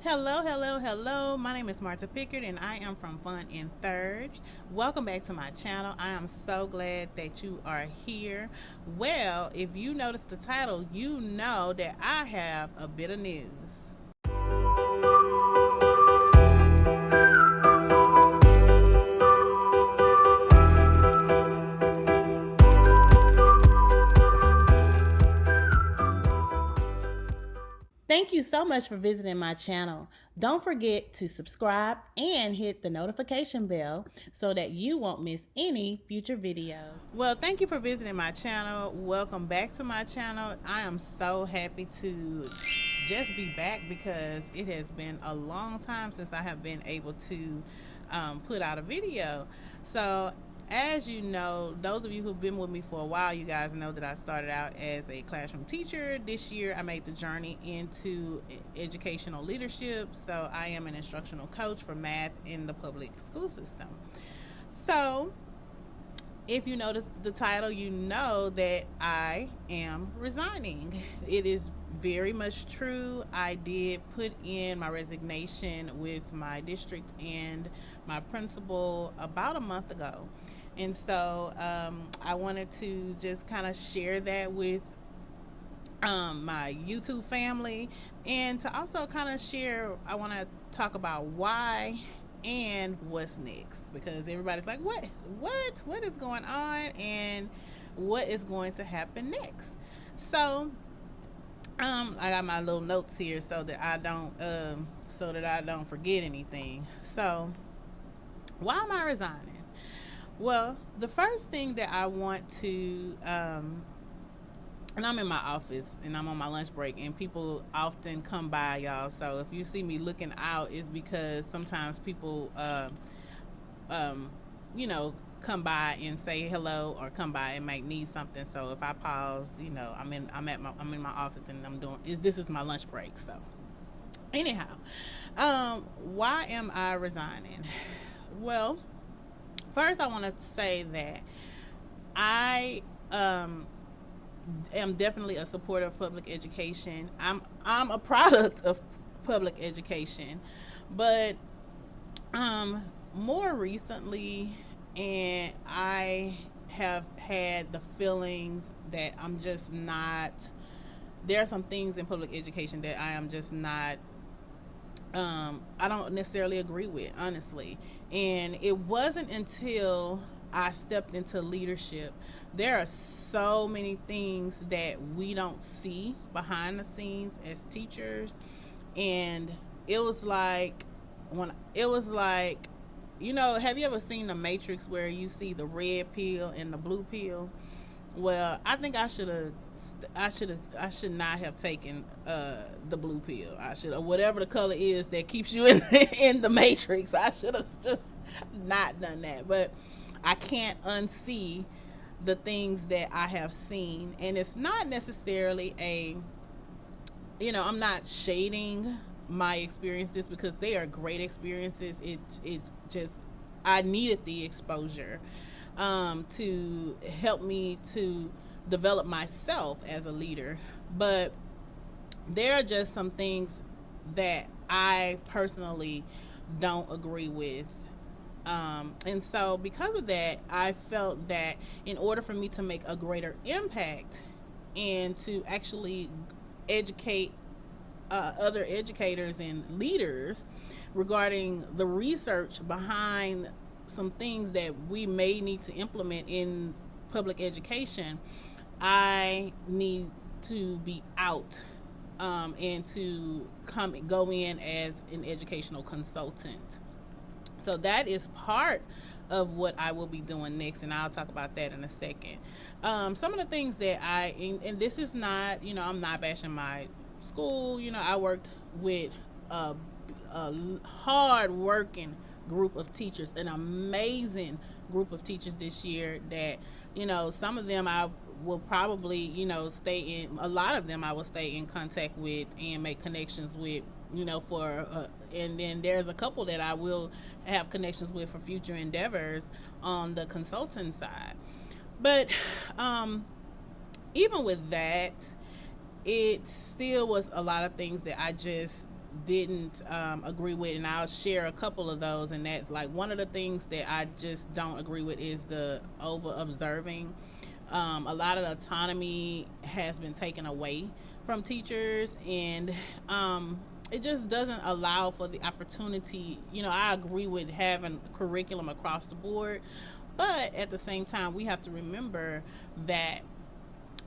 Hello, hello, hello. My name is Marta Pickard and I am from Fun in Third. Welcome back to my channel. I am so glad that you are here. Well, if you notice the title, you know that I have a bit of news. Thank you so much for visiting my channel. Don't forget to subscribe and hit the notification bell so that you won't miss any future videos. Well, thank you for visiting my channel. Welcome back to my channel. I am so happy to just be back because it has been a long time since I have been able to put out a video. So as you know, those of you who've been with me for a while, you guys know that I started out as a classroom teacher. This year I made the journey into educational leadership, so I am an instructional coach for math in the public school system. So if you notice the title, you know that I am resigning. It is very much true. I did put in my resignation with my district and my principal about a month ago. And so I wanted to just kind of share that with my YouTube family, and to also kind of share, I want to talk about why and what's next, because everybody's like, what is going on and what is going to happen next. So I got my little notes here so that I don't forget anything. So why am I resigning? Well, the first thing that I want to, and I'm in my office and I'm on my lunch break, and people often come by, y'all. So if you see me looking out, it's because sometimes people, come by and say hello, or come by and might need something. So if I pause, I'm in my office and this is my lunch break. So anyhow, why am I resigning? Well, first, I want to say that I am definitely a supporter of public education. I'm a product of public education, but more recently, and I have had the feelings that I'm just not. There are some things in public education that I am just not. I don't necessarily agree with, honestly. And it wasn't until I stepped into leadership. There are so many things that we don't see behind the scenes as teachers. And it was like, have you ever seen The Matrix where you see the red pill and the blue pill? Well, I think I should not have taken the blue pill. I should, or whatever the color is that keeps you in the Matrix. I should have just not done that. But I can't unsee the things that I have seen, and it's not necessarily I'm not shading my experiences, because they are great experiences. It just, I needed the exposure to help me to develop myself as a leader. But there are just some things that I personally don't agree with. And so because of that, I felt that in order for me to make a greater impact and to actually educate other educators and leaders regarding the research behind some things that we may need to implement in public education, I need to be out and to go in as an educational consultant. So that is part of what I will be doing next, and I'll talk about that in a second. Some of the things that and this is not, I'm not bashing my school. I worked with a hard working group of teachers, an amazing group of teachers this year that, some of them I will probably, stay in, a lot of them I will stay in contact with and make connections with, and then there's a couple that I will have connections with for future endeavors on the consulting side. But even with that, it still was a lot of things that I just didn't agree with, and I'll share a couple of those. And that's like one of the things that I just don't agree with is the over observing. A lot of the autonomy has been taken away from teachers, and it just doesn't allow for the opportunity. I agree with having curriculum across the board, but at the same time, we have to remember that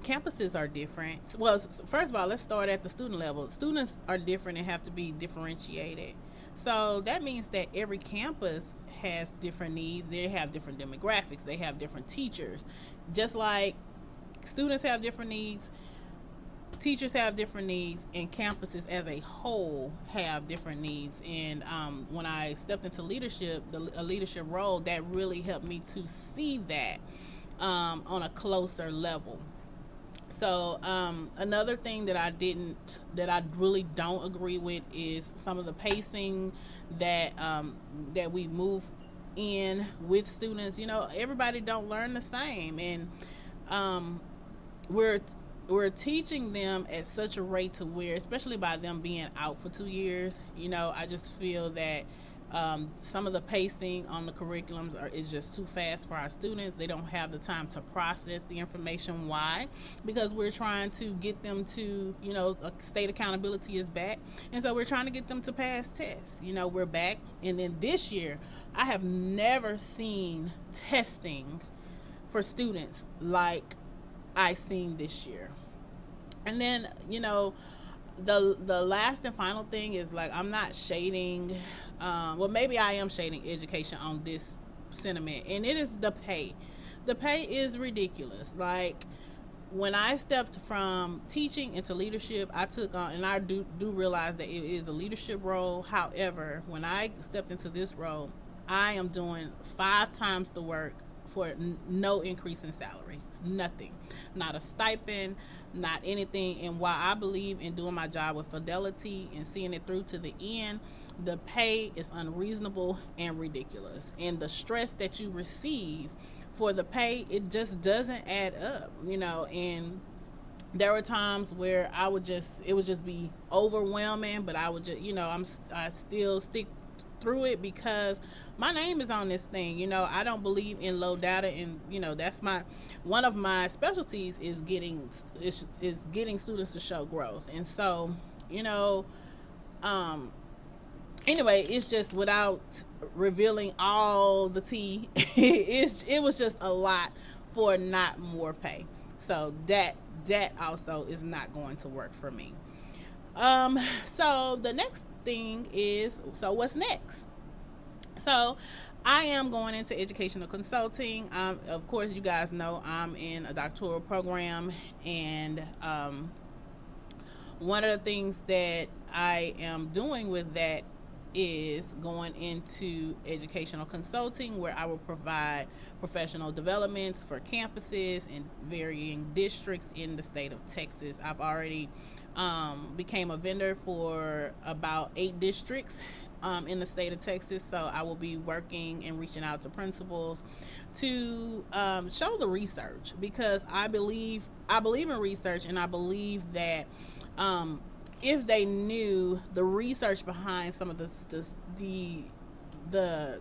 campuses are different. Well, first of all, let's start at the student level. Students are different and have to be differentiated. So that means that every campus has different needs. They have different demographics. They have different teachers. Just like students have different needs, teachers have different needs, and campuses as a whole have different needs. And when I stepped into leadership, a leadership role, that really helped me to see that on a closer level. So another thing that I really don't agree with is some of the pacing that we move in with students. Everybody don't learn the same, and we're teaching them at such a rate to where, especially by them being out for 2 years, I just feel that some of the pacing on the curriculums is just too fast for our students. They don't have the time to process the information. Why? Because we're trying to get them to, state accountability is back. And so we're trying to get them to pass tests. We're back. And then this year, I have never seen testing for students like I seen this year. And then, the last and final thing is, like, I'm not shading, maybe I am shading education on this sentiment, and it is the pay. The pay is ridiculous. Like, when I stepped from teaching into leadership, I took on, and I do realize that it is a leadership role. However, when I stepped into this role, I am doing 5 times the work for no increase in salary. Nothing. Not a stipend, not anything. And while I believe in doing my job with fidelity and seeing it through to the end, the pay is unreasonable and ridiculous. And the stress that you receive for the pay, it just doesn't add up, and there were times where it would just be overwhelming, but I would just, I still stick through it because my name is on this thing. I don't believe in low data, and that's one of my specialties is getting students to show growth. And so anyway, it's just, without revealing all the tea, it was just a lot for not more pay. So that also is not going to work for me. So the next thing is, so what's next? So I am going into educational consulting. Of course, you guys know I'm in a doctoral program, and one of the things that I am doing with that is going into educational consulting, where I will provide professional developments for campuses in varying districts in the state of Texas. I've already became a vendor for about 8 districts in the state of Texas. So I will be working and reaching out to principals to show the research, because I believe in research, and I believe that if they knew the research behind some of the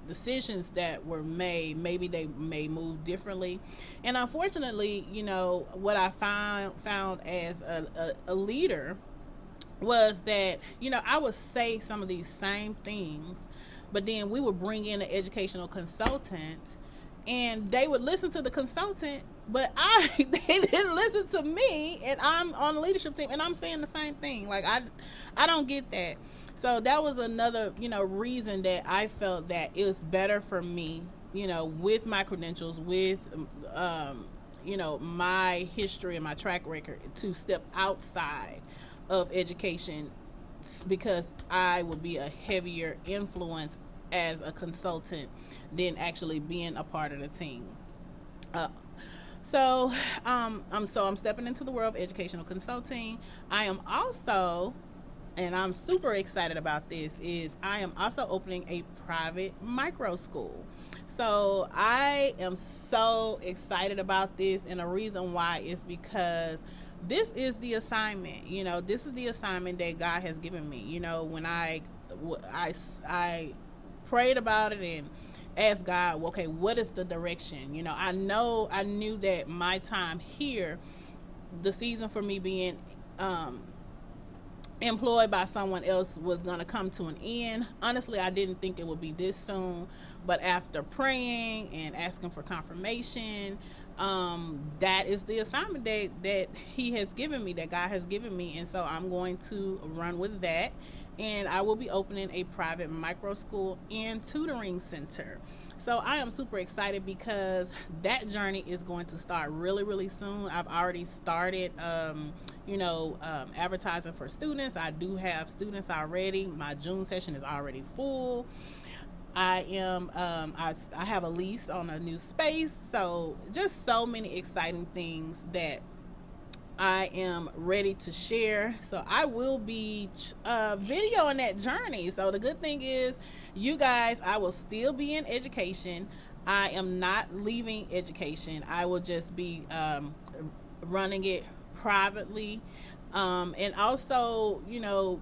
decisions that were made, maybe they may move differently. And unfortunately, what I found as a leader was that, I would say some of these same things, but then we would bring in an educational consultant, and they would listen to the consultant, but they didn't listen to me, and I'm on the leadership team, and I'm saying the same thing. Like, I don't get that. So that was another, reason that I felt that it was better for me, with my credentials, with, my history and my track record, to step outside of education, because I would be a heavier influence as a consultant than actually being a part of the team. So I'm stepping into the world of educational consulting. I am also, and I'm super excited about this, is I am also opening a private micro school. So I am so excited about this, and the reason why is because this is the assignment. You know, this is the assignment that God has given me. You know, when I prayed about it and asked God, okay, what is the direction? You know, I knew that my time here, the season for me being employed by someone else, was going to come to an end. Honestly, I didn't think it would be this soon, but after praying and asking for confirmation, that is the assignment that he has given me, that God has given me. And so I'm going to run with that, and I will be opening a private micro school and tutoring center. So I am super excited because that journey is going to start really, really soon. I've already started, advertising for students. I do have students already. My June session is already full. I have a lease on a new space. So just so many exciting things that I am ready to share. So I will be videoing that journey. So the good thing is, you guys, I will still be in education. I am not leaving education. I will just be running it privately, and also, you know,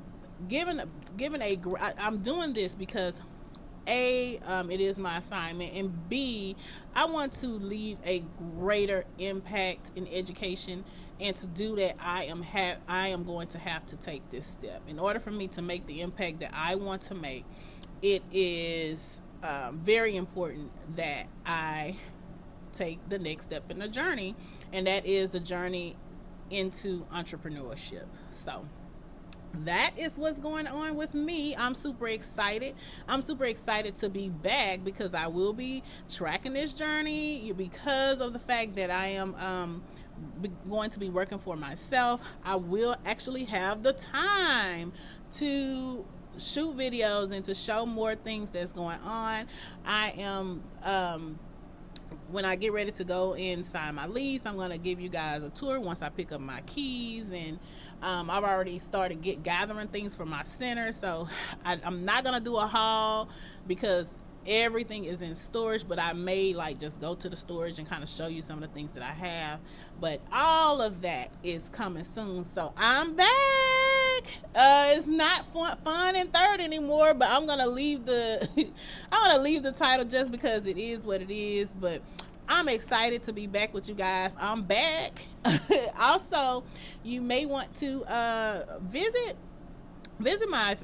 I'm doing this because it is my assignment, and B, I want to leave a greater impact in education. And to do that, I am going to have to take this step. In order for me to make the impact that I want to make, it is very important that I take the next step in the journey, and that is the journey into entrepreneurship. So that is what's going on with me. I'm super excited. I'm super excited to be back because I will be tracking this journey because of the fact that I am going to be working for myself. I will actually have the time to shoot videos and to show more things that's going on. I am when I get ready to go and sign my lease, I'm going to give you guys a tour once I pick up my keys. And I've already started gathering things for my center. So I'm not going to do a haul because everything is in storage, but I may just go to the storage and kind of show you some of the things that I have. But all of that is coming soon. So I'm back. It's not fun and third anymore, but I'm gonna leave the title just because it is what it is. But I'm excited to be back with you guys. I'm back. Also, you may want to visit my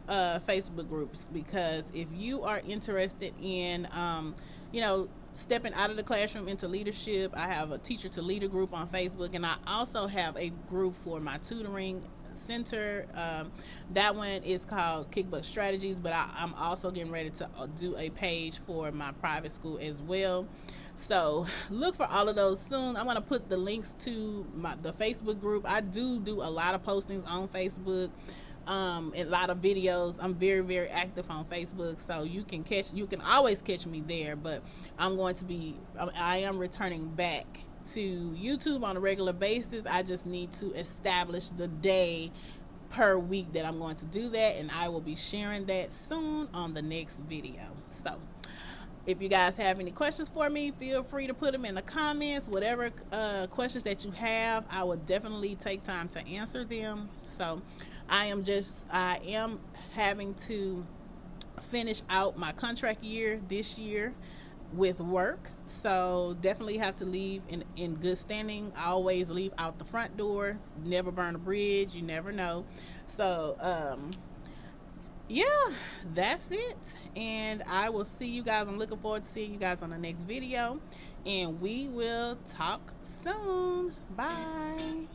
Facebook groups, because if you are interested in stepping out of the classroom into leadership, I have a teacher to leader group on Facebook, and I also have a group for my tutoring center. That one is called Kickbutt Strategies, but I'm also getting ready to do a page for my private school as well. So look for all of those soon. I'm going to put the links to the Facebook group. I do a lot of postings on Facebook, a lot of videos. I'm very, very active on Facebook, so you can always catch me there. But I am returning back to YouTube on a regular basis. I just need to establish the day per week that I'm going to do that, and I will be sharing that soon on the next video. So if you guys have any questions for me, feel free to put them in the comments. Whatever questions that you have, I will definitely take time to answer them. So I am having to finish out my contract year this year with work, so definitely have to leave in good standing. I always leave out the front door, never burn a bridge, you never know. So yeah, that's it, and I will see you guys. I'm looking forward to seeing you guys on the next video, and we will talk soon. Bye.